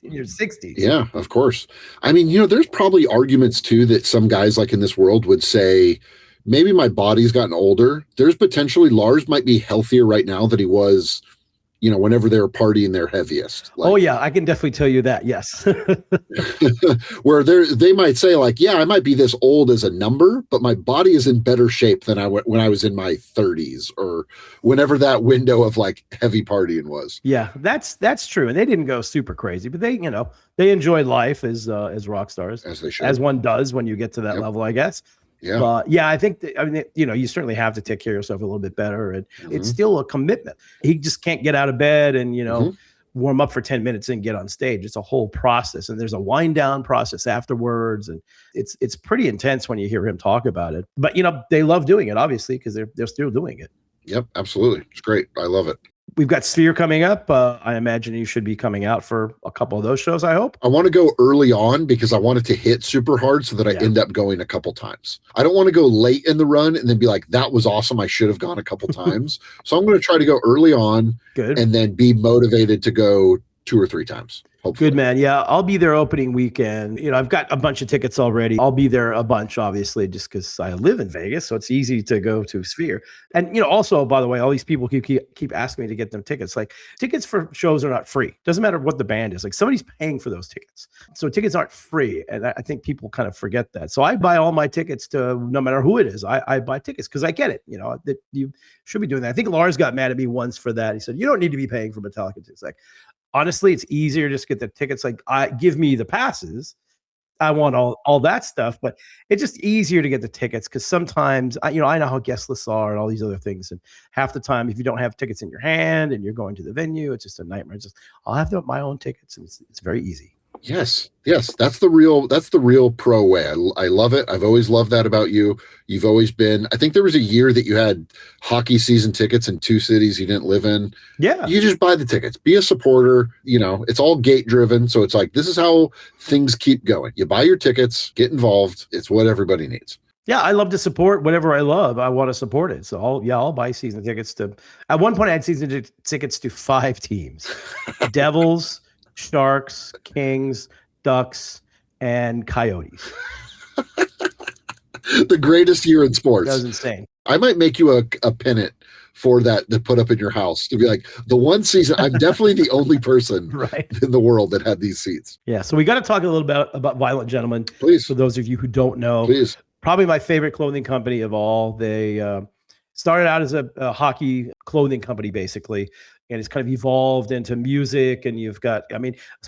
in your 60s. Yeah, of course. I mean, there's probably arguments too that some guys like in this world would say, maybe my body's gotten older. There's potentially Lars might be healthier right now than he was, whenever they were partying their heaviest. Oh yeah, I can definitely tell you that. Yes. Where they might say like, yeah, I might be this old as a number, but my body is in better shape than when I was in my 30s or whenever that window of like heavy partying was. Yeah, that's true. And they didn't go super crazy, but they enjoyed life as rock stars, as they should, as one does when you get to that level, I guess. Yeah. But yeah, I think you certainly have to take care of yourself a little bit better, and it's still a commitment. He just can't get out of bed and warm up for 10 minutes and get on stage. It's a whole process, and there's a wind down process afterwards, and it's pretty intense when you hear him talk about it. But they love doing it, obviously, because they're still doing it. Yep, absolutely. It's great. I love it. We've got Sphere coming up. I imagine you should be coming out for a couple of those shows, I hope. I want to go early on because I want it to hit super hard so that I end up going a couple times. I don't want to go late in the run and then be like, that was awesome, I should have gone a couple times. So I'm going to try to go early on. Good. And then be motivated to go 2 or 3 times. Hopefully. Good, man. Yeah, I'll be there opening weekend. I've got a bunch of tickets already. I'll be there a bunch, obviously, just because I live in Vegas, so it's easy to go to Sphere. And also, by the way, all these people keep asking me to get them tickets. Like, tickets for shows are not free. Doesn't matter what the band is. Like, somebody's paying for those tickets, so tickets aren't free. And I think people kind of forget that. So I buy all my tickets to no matter who it is. I buy tickets because I get it. That you should be doing that. I think Lars got mad at me once for that. He said, "You don't need to be paying for Metallica tickets." Like, honestly, it's easier to just get the tickets. Like, give me the passes. I want all that stuff, but it's just easier to get the tickets because sometimes I know how guest lists are and all these other things. And half the time, if you don't have tickets in your hand and you're going to the venue, it's just a nightmare. I'll have my own tickets, and it's very easy. Yes. That's the real pro way. I love it. I've always loved that about you. You've always been, I think there was a year that you had hockey season tickets in 2 cities you didn't live in. Yeah. You just buy the tickets, be a supporter. It's all gate driven. So it's like, this is how things keep going. You buy your tickets, get involved. It's what everybody needs. Yeah, I love to support whatever I love. I want to support it. So I'll buy season tickets to, at one point I had season tickets to 5 teams. Devils, Sharks, Kings, Ducks, and Coyotes. The greatest year in sports. That was insane. I might make you a pennant for that to put up in your house to be like, the one season, I'm definitely the only person in the world that had these seats. Yeah, so we got to talk a little bit about Violent Gentlemen. Please. For those of you who don't know. Please. Probably my favorite clothing company of all. They started out as a hockey clothing company, basically. And it's kind of evolved into music, and you've got,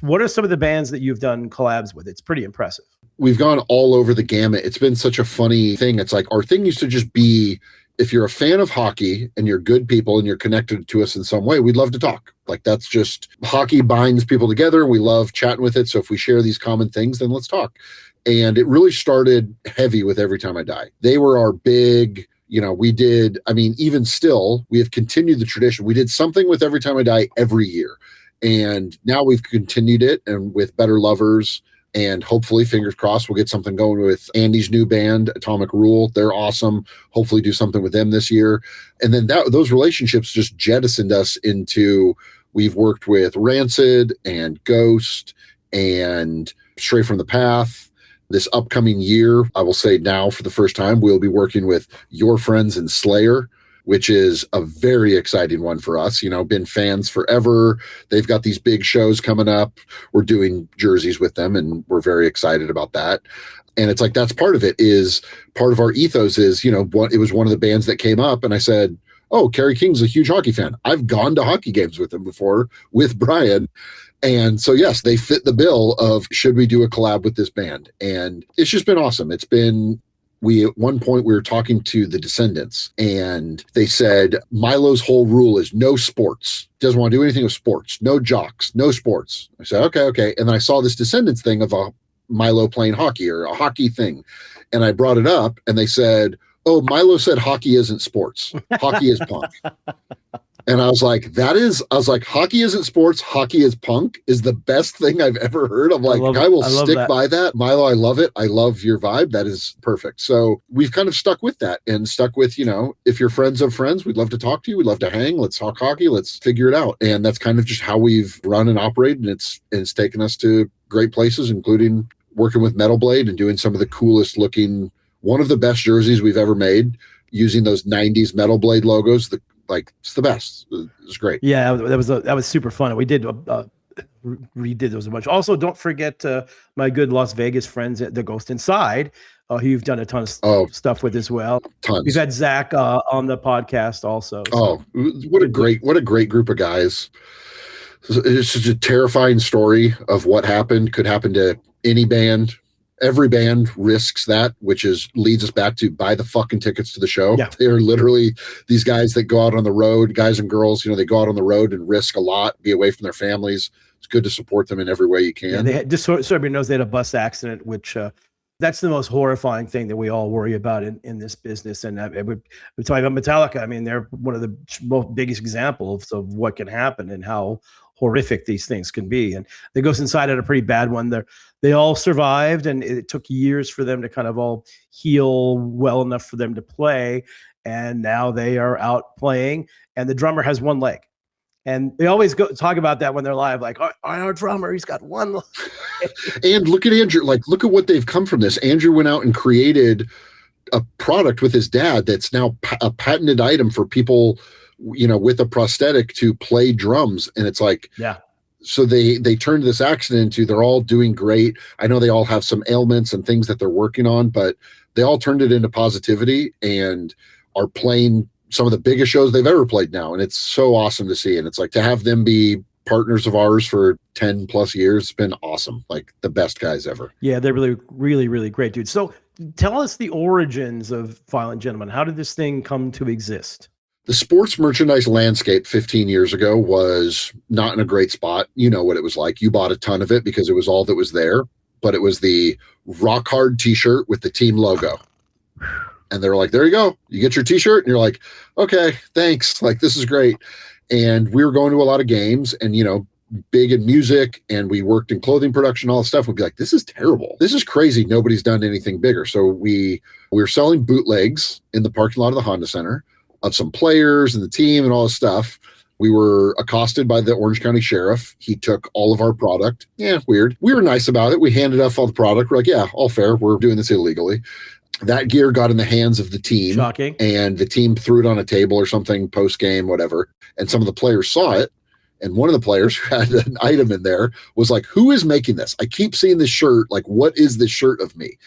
what are some of the bands that you've done collabs with? It's pretty impressive. We've gone all over the gamut. It's been such a funny thing. It's like our thing used to just be, if you're a fan of hockey and you're good people and you're connected to us in some way, we'd love to talk. Like, that's just, hockey binds people together. We love chatting with it. So if we share these common things, then let's talk. And it really started heavy with Every Time I Die. They were our big, we did, even still, we have continued the tradition. We did something with Every Time I Die every year. And now we've continued it, and with Better Lovers, and hopefully, fingers crossed, we'll get something going with Andy's new band, Atomic Rule. They're awesome. Hopefully do something with them this year. And then those relationships just jettisoned us into, we've worked with Rancid and Ghost and Stray from the Path. This upcoming year, I will say now for the first time, we'll be working with Your Friends and Slayer, which is a very exciting one for us. Been fans forever. They've got these big shows coming up. We're doing jerseys with them, and we're very excited about that. And it's like, that's part of it, is part of our ethos is, it was one of the bands that came up, and I said, oh, Kerry King's a huge hockey fan. I've gone to hockey games with him before with Brian. And so, yes, they fit the bill of, should we do a collab with this band? And it's just been awesome. It's been, at one point we were talking to the Descendants, and they said, Milo's whole rule is no sports. Doesn't want to do anything with sports. No jocks, no sports. I said, okay. And then I saw this Descendants thing of a Milo playing hockey, or a hockey thing. And I brought it up, and they said, oh, Milo said hockey isn't sports. Hockey is punk. And I was like, hockey isn't sports, hockey is punk is the best thing I've ever heard. I'm like, I will stick by that. Milo, I love it. I love your vibe. That is perfect. So we've kind of stuck with that and stuck with, if you're friends of friends, we'd love to talk to you. We'd love to hang. Let's talk hockey. Let's figure it out. And that's kind of just how we've run and operated. And it's taken us to great places, including working with Metal Blade and doing some of the coolest looking, one of the best jerseys we've ever made using those 90s Metal Blade logos. It's the best. It's great. Yeah, that was super fun. We did redid those a bunch. Also, don't forget my good Las Vegas friends at the Ghost Inside, who you've done a ton of stuff with as well. Tons. We've had Zach on the podcast also. So. What a great group of guys. It's such a terrifying story of what happened. Could happen to any band. Every band risks that, which leads us back to buy the fucking tickets to the show. Yeah. They're literally these guys that go out on the road, guys and girls, they go out on the road and risk a lot, be away from their families. It's good to support them in every way you can. Yeah, just so everybody knows, they had a bus accident, which that's the most horrifying thing that we all worry about in this business. And we're talking about Metallica. I mean, they're one of the most biggest examples of what can happen and how horrific these things can be. And the Ghost Inside had a pretty bad one. They all survived, and it took years for them to kind of all heal well enough for them to play. And now they are out playing, and the drummer has one leg. And they always talk about that when they're live, like, our drummer, he's got one leg. And look at Andrew, look at what they've come from this. Andrew went out and created a product with his dad that's now a patented item for people, with a prosthetic to play drums. And it's like, yeah. So they turned this accident into, they're all doing great. I know they all have some ailments and things that they're working on, but they all turned it into positivity and are playing some of the biggest shows they've ever played now. And it's so awesome to see. And it's like, to have them be partners of ours for 10 plus years, it's been awesome. Like the best guys ever. Yeah, they're really, really, really great dudes. So tell us the origins of Violent Gentlemen. How did this thing come to exist? The sports merchandise landscape 15 years ago was not in a great spot. You know what it was like. You bought a ton of it because it was all that was there, but it was the rock hard t-shirt with the team logo. And they're like, there you go. You get your t-shirt. And you're like, okay, thanks. Like, this is great. And we were going to a lot of games and, big in music, and we worked in clothing production, all this stuff. We'd be like, this is terrible. This is crazy. Nobody's done anything bigger. So we were selling bootlegs in the parking lot of the Honda Center of some players and the team and all this stuff. We were accosted by the Orange County Sheriff. He took all of our product. Yeah, weird. We were nice about it. We handed off all the product. We're like, yeah, all fair. We're doing this illegally. That gear got in the hands of the team. Shocking. And the team threw it on a table or something post-game, whatever. And some of the players saw it. And one of the players who had an item in there was like, who is making this? I keep seeing this shirt. Like, what is this shirt of me?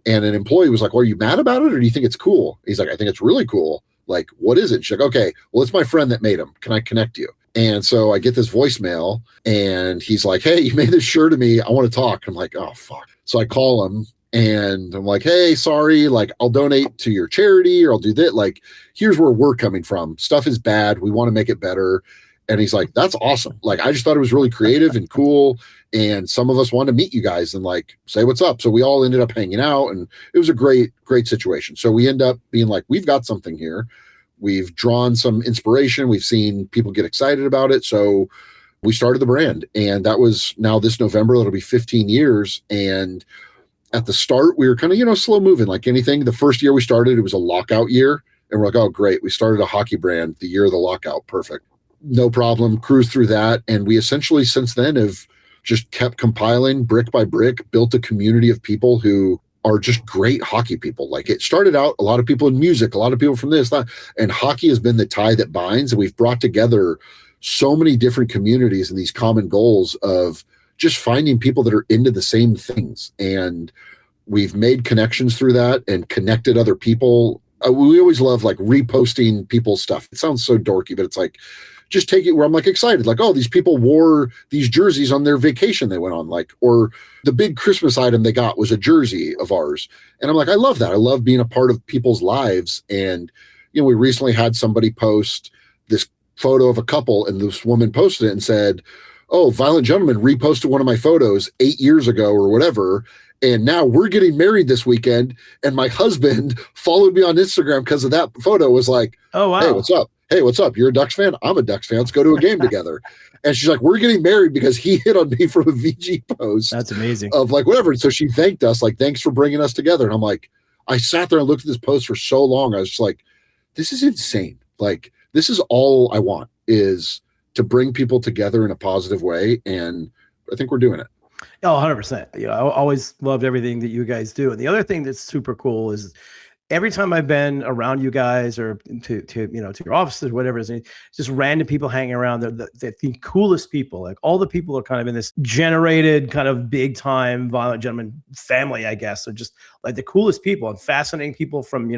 And an employee was like, well, are you mad about it, or do you think it's cool? He's like, I think it's really cool. Like, what is it? She's like, okay, well, it's my friend that made him. Can I connect you? And so I get this voicemail, and he's like, hey, you made this shirt of me. I want to talk. I'm like, oh, fuck. So I call him, and I'm like, hey, sorry, like, I'll donate to your charity, or I'll do that. Like, here's where we're coming from. Stuff is bad. We want to make it better. And he's like, that's awesome. Like, I just thought it was really creative and cool. And some of us wanted to meet you guys and like say what's up. So we all ended up hanging out, and it was a great situation. So we end up being like, we've got something here. We've drawn some inspiration. We've seen people get excited about it. So we started the brand, and that was now this November, it'll be 15 years. And at the start, we were kind of, slow moving like anything. The first year we started, it was a lockout year. And we're like, oh, great. We started a hockey brand the year of the lockout. Perfect. No problem. Cruise through that. And we essentially since then have just kept compiling brick by brick, built a community of people who are just great hockey people. Like, it started out a lot of people in music, a lot of people from this, that, and hockey has been the tie that binds. And we've brought together so many different communities and these common goals of just finding people that are into the same things. And we've made connections through that and connected other people. We always love like reposting people's stuff. It sounds so dorky, but it's like, just take it where I'm like excited. Like, oh, these people wore these jerseys on their vacation they went on, like, or the big Christmas item they got was a jersey of ours. And I'm like, I love that. I love being a part of people's lives. And, we recently had somebody post this photo of a couple, and this woman posted it and said, oh, Violent Gentlemen reposted one of my photos 8 years ago or whatever. And now we're getting married this weekend. And my husband followed me on Instagram because of that photo, was like, oh, wow. Hey, what's up? hey, what's up? You're a Ducks fan? I'm a Ducks fan. Let's go to a game together. And she's like, we're getting married because he hit on me from a VG post. That's amazing. Of like, whatever. And so she thanked us, like, thanks for bringing us together. And I'm like, I sat there and looked at this post for so long. I was just like, this is insane. Like, this is all I want, is to bring people together in a positive way. And I think we're doing it. Oh, 100%. You know, I always loved everything that you guys do. And the other thing that's super cool is every time I've been around you guys or to your offices, whatever it is, just random people hanging around. The coolest people, like all the people are kind of in this generated kind of big time Violent Gentleman family, I guess. They're just like the coolest people and fascinating people from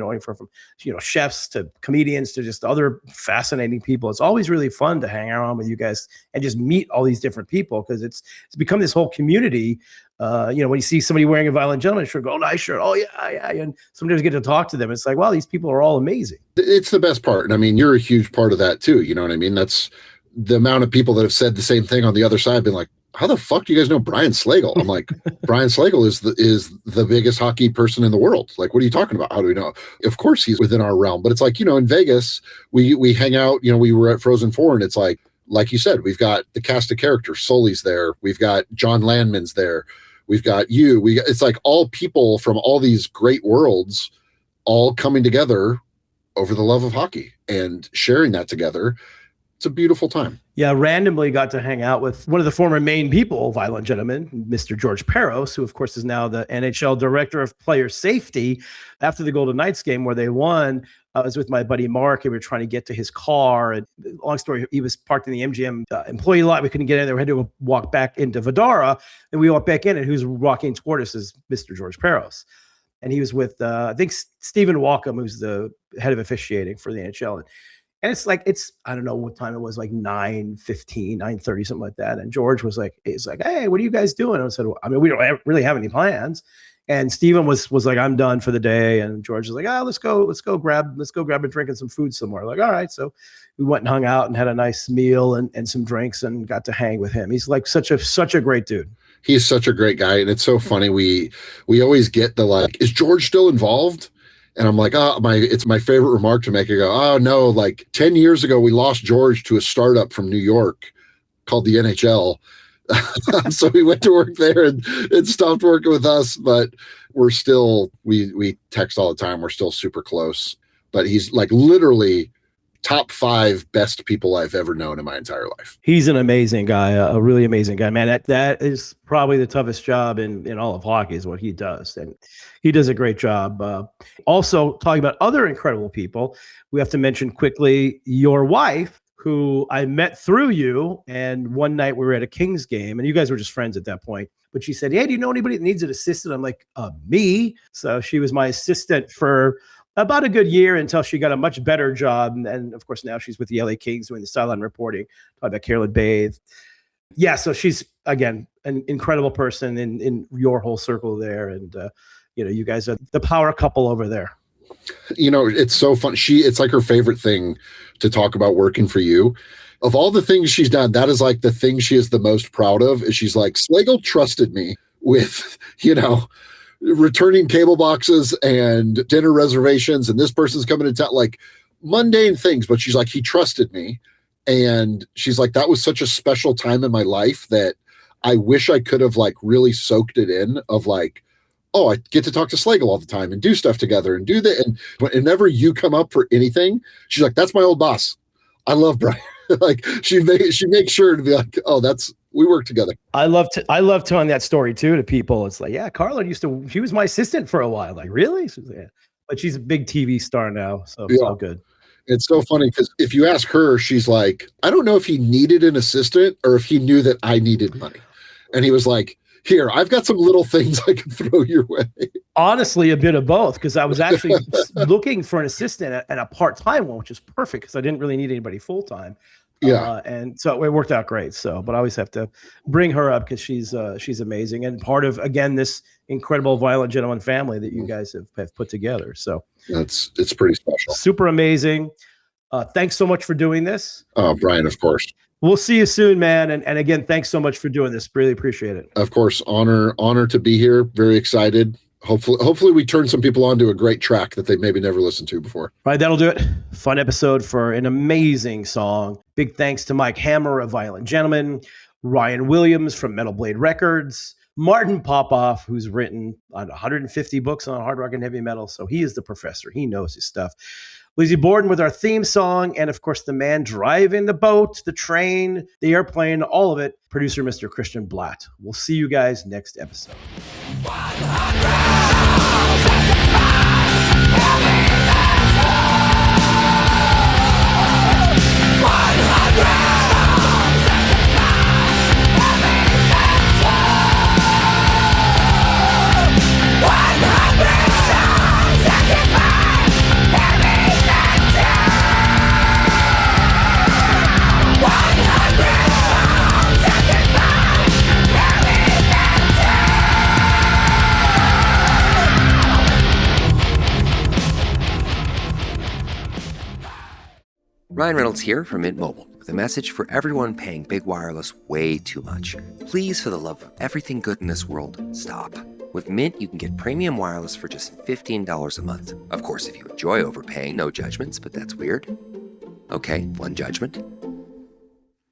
chefs to comedians to just other fascinating people. It's always really fun to hang around with you guys and just meet all these different people, because it's become this whole community. When you see somebody wearing a Violent Gentleman shirt, go, nice shirt. Oh yeah. And sometimes get to talk to them. It's like, wow, these people are all amazing. It's the best part. And I mean, you're a huge part of that too. You know what I mean? That's the amount of people that have said the same thing on the other side, been like, how the fuck do you guys know Brian Slagel? I'm like, Brian Slagel is the biggest hockey person in the world. Like, what are you talking about? How do we know? Of course he's within our realm, but it's like, in Vegas, we hang out, we were at Frozen 4, and it's like you said, we've got the cast of characters. Sully's there. We've got John Landman's there. We've got you. It's like all people from all these great worlds all coming together over the love of hockey and sharing that together. It's a beautiful time. Yeah, randomly got to hang out with one of the former main people, Violent Gentleman, Mr. George Peros, who of course is now the NHL Director of Player Safety. After the Golden Knights game where they won, I was with my buddy Mark, and we were trying to get to his car. And long story, he was parked in the MGM employee lot. We couldn't get in there. We had to walk back into Vidara, and we walked back in, and who's walking toward us is Mr. George Peros. And he was with, I think, Stephen Walkham, who's the head of officiating for the NHL. And I don't know what time it was, like 9:15, 9:30, something like that. And George was like, hey, what are you guys doing? And I said, well, I mean, we don't really have any plans. And Steven was like, I'm done for the day. And George was like, let's go grab a drink and some food somewhere. Like, all right. So we went and hung out and had a nice meal and some drinks and got to hang with him. He's like such a great dude. He's such a great guy. And it's so funny. We always get the like, is George still involved? And I'm like, it's my favorite remark to make. I go, oh no, like 10 years ago, we lost George to a startup from New York called the NHL. So he went to work there and stopped working with us, but we're still, we text all the time. We're still super close, but he's like literally top 5 best people I've ever known in my entire life. He's an amazing guy, a really amazing guy, man. That is probably the toughest job in all of hockey is what he does. And he does a great job. Also talking about other incredible people, we have to mention quickly your wife, who I met through you. And one night we were at a Kings game, and you guys were just friends at that point. But she said, hey, do you know anybody that needs an assistant? I'm like, me. So she was my assistant for about a good year until she got a much better job. And of course, now she's with the LA Kings doing the sideline reporting, talking about Carolyn Bathe. Yeah, so she's, again, an incredible person in your whole circle there. And, you guys are the power couple over there. It's so fun. It's like her favorite thing to talk about working for you. Of all the things she's done, that is like the thing she is the most proud of. Is she's like, Slagel trusted me with, returning cable boxes and dinner reservations, and this person's coming to town, like mundane things. But she's like, he trusted me. And she's like, that was such a special time in my life that I wish I could have like really soaked it in of like, oh, I get to talk to Slagel all the time and do stuff together and do that. And whenever you come up for anything, she's like, that's my old boss. I love Brian. Like she makes sure to be like, oh, we work together. I love telling that story too to people. It's like, yeah, Carla she was my assistant for a while. Like, really? She's like, yeah. But she's a big TV star now. So it's all good. It's so funny because if you ask her, she's like, I don't know if he needed an assistant or if he knew that I needed money. And he was like, here, I've got some little things I can throw your way. Honestly, a bit of both, because I was actually looking for an assistant and a part-time one, which is perfect because I didn't really need anybody full-time. Yeah. And so it worked out great. So, but I always have to bring her up because she's amazing and part of, again, this incredible Violent Gentleman family that you guys have put together. So it's pretty special. Super amazing. Thanks so much for doing this. Oh, Brian, of course. We'll see you soon, man. And again, thanks so much for doing this. Really appreciate it. Of course. Honor to be here. Very excited. hopefully we turn some people onto a great track that they maybe never listened to before. All right, that'll do it. Fun episode for an amazing song. Big thanks to Mike Hammer of Violent Gentlemen, Ryan Williams from Metal Blade Records, Martin Popoff, who's written on 150 books on hard rock and heavy metal, so he is the professor. He knows his stuff. Lizzie Borden with our theme song, and of course the man driving the boat, the train, the airplane, all of it, producer Mr. Christian Blatt. We'll see you guys next episode. Ryan Reynolds here from Mint Mobile with a message for everyone paying big wireless way too much. Please, for the love of everything good in this world, stop. With Mint, you can get premium wireless for just $15 a month. Of course, if you enjoy overpaying, no judgments, but that's weird. Okay, one judgment.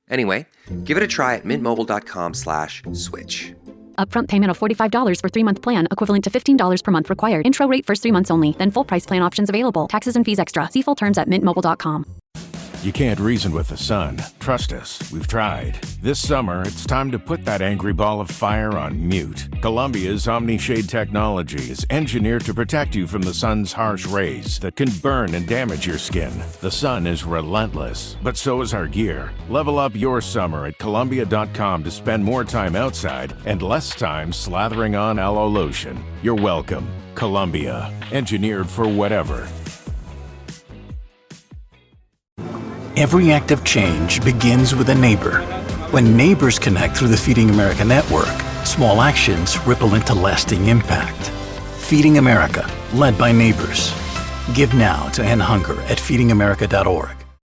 Anyway, give it a try at mintmobile.com/switch. Upfront payment of $45 for 3-month plan, equivalent to $15 per month required. Intro rate first 3 months only, then full price plan options available. Taxes and fees extra. See full terms at mintmobile.com. You can't reason with the sun. Trust us, we've tried. This summer, it's time to put that angry ball of fire on mute. Columbia's OmniShade technology is engineered to protect you from the sun's harsh rays that can burn and damage your skin. The sun is relentless, but so is our gear. Level up your summer at Columbia.com to spend more time outside and less time slathering on aloe lotion. You're welcome. Columbia, engineered for whatever. Every act of change begins with a neighbor. When neighbors connect through the Feeding America network, small actions ripple into lasting impact. Feeding America, led by neighbors. Give now to end hunger at feedingamerica.org.